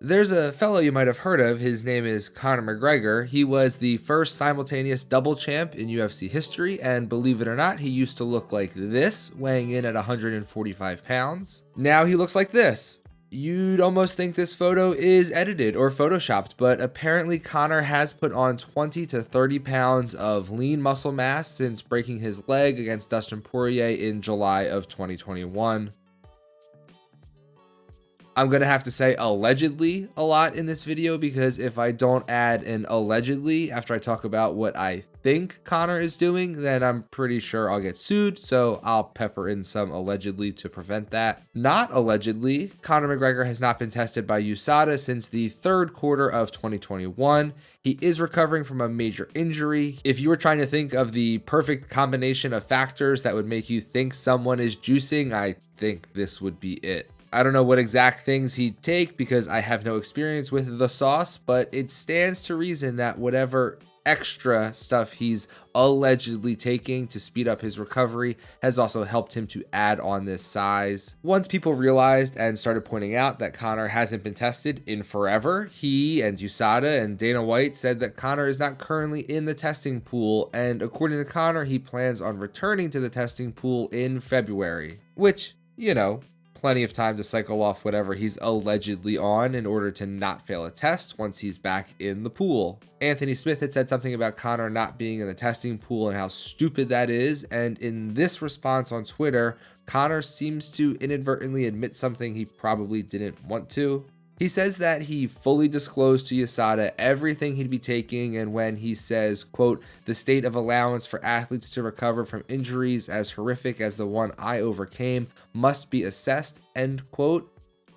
There's a fellow you might have heard of. His name is Conor McGregor. He was the first simultaneous double champ in UFC history, and believe it or not, he used to look like this, weighing in at 145 pounds. Now he looks like this. You'd almost think this photo is edited or photoshopped, but apparently Conor has put on 20 to 30 pounds of lean muscle mass since breaking his leg against Dustin Poirier in July of 2021. I'm going to have to say allegedly a lot in this video, because if I don't add an allegedly after I talk about what I think Conor is doing, then I'm pretty sure I'll get sued, so I'll pepper in some allegedly to prevent that. Not allegedly, Conor McGregor has not been tested by USADA since the third quarter of 2021. He is recovering from a major injury. If you were trying to think of the perfect combination of factors that would make you think someone is juicing, I think this would be it. I don't know what exact things he'd take because I have no experience with the sauce, but it stands to reason that whatever extra stuff he's allegedly taking to speed up his recovery has also helped him to add on this size. Once people realized and started pointing out that Conor hasn't been tested in forever, he and USADA and Dana White said that Conor is not currently in the testing pool, and according to Conor, he plans on returning to the testing pool in February, which, you know, plenty of time to cycle off whatever he's allegedly on in order to not fail a test once he's back in the pool. Anthony Smith had said something about Conor not being in the testing pool and how stupid that is, and in this response on Twitter, Conor seems to inadvertently admit something he probably didn't want to. He says that he fully disclosed to USADA everything he'd be taking, and when he says, quote, "the state of allowance for athletes to recover from injuries as horrific as the one I overcame must be assessed," end quote,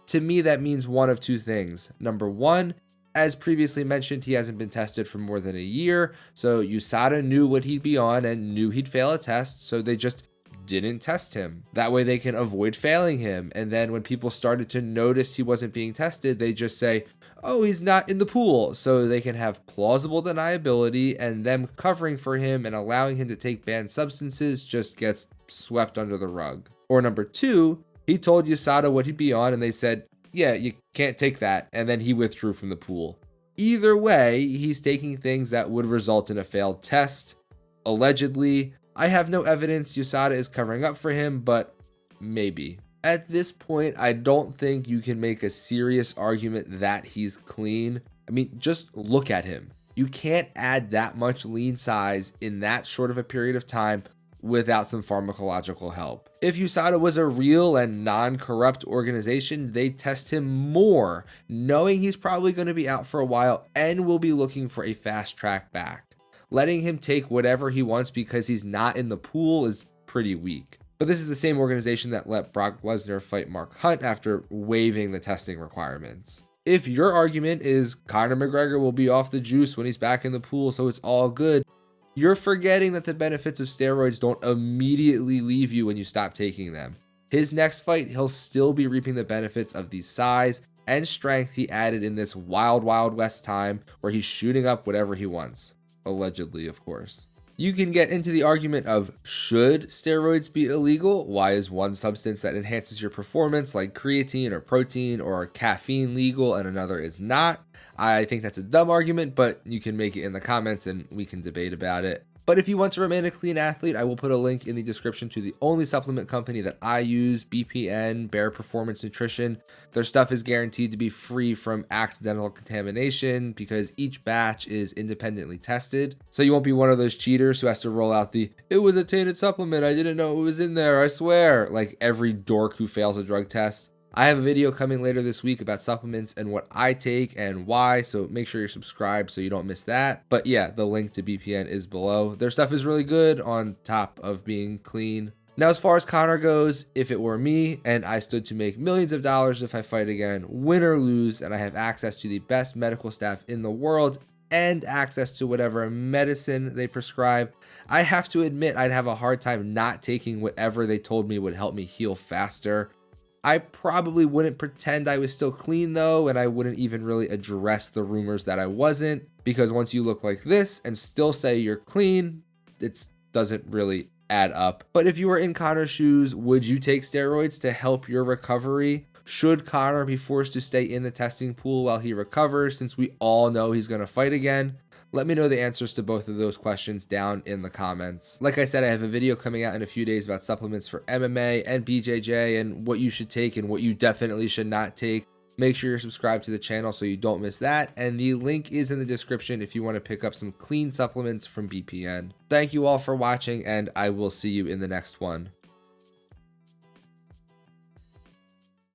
to me that means one of two things. Number one, as previously mentioned, he hasn't been tested for more than a year, so USADA knew what he'd be on and knew he'd fail a test, so they just didn't test him. That way they can avoid failing him. And then when people started to notice he wasn't being tested, they just say, oh, he's not in the pool. So they can have plausible deniability, and them covering for him and allowing him to take banned substances just gets swept under the rug. Or number two, he told USADA what he'd be on and they said, yeah, you can't take that. And then he withdrew from the pool. Either way, he's taking things that would result in a failed test. Allegedly, I have no evidence USADA is covering up for him, but maybe. At this point, I don't think you can make a serious argument that he's clean. I mean, just look at him. You can't add that much lean size in that short of a period of time without some pharmacological help. If USADA was a real and non-corrupt organization, they'd test him more, knowing he's probably going to be out for a while and will be looking for a fast track back. Letting him take whatever he wants because he's not in the pool is pretty weak. But this is the same organization that let Brock Lesnar fight Mark Hunt after waiving the testing requirements. If your argument is Conor McGregor will be off the juice when he's back in the pool, so it's all good, you're forgetting that the benefits of steroids don't immediately leave you when you stop taking them. His next fight, he'll still be reaping the benefits of the size and strength he added in this wild, wild west time where he's shooting up whatever he wants. Allegedly, of course. You can get into the argument of, should steroids be illegal? Why is one substance that enhances your performance like creatine or protein or caffeine legal and another is not? I think that's a dumb argument, but you can make it in the comments and we can debate about it. But if you want to remain a clean athlete, I will put a link in the description to the only supplement company that I use, BPN, Bare Performance Nutrition. Their stuff is guaranteed to be free from accidental contamination because each batch is independently tested. So you won't be one of those cheaters who has to roll out the, it was a tainted supplement, I didn't know it was in there, I swear, like every dork who fails a drug test. I have a video coming later this week about supplements and what I take and why, so make sure you're subscribed so you don't miss that. But yeah, the link to BPN is below. Their stuff is really good on top of being clean. Now, as far as Conor goes, if it were me and I stood to make millions of dollars if I fight again, win or lose, and I have access to the best medical staff in the world and access to whatever medicine they prescribe, I have to admit I'd have a hard time not taking whatever they told me would help me heal faster. I probably wouldn't pretend I was still clean though, and I wouldn't even really address the rumors that I wasn't, because once you look like this and still say you're clean, it doesn't really add up. But if you were in Conor's shoes, would you take steroids to help your recovery? Should Conor be forced to stay in the testing pool while he recovers, since we all know he's going to fight again? Let me know the answers to both of those questions down in the comments. Like I said, I have a video coming out in a few days about supplements for MMA and BJJ and what you should take and what you definitely should not take. Make sure you're subscribed to the channel so you don't miss that, and the link is in the description if you want to pick up some clean supplements from BPN. Thank you all for watching, and I will see you in the next one.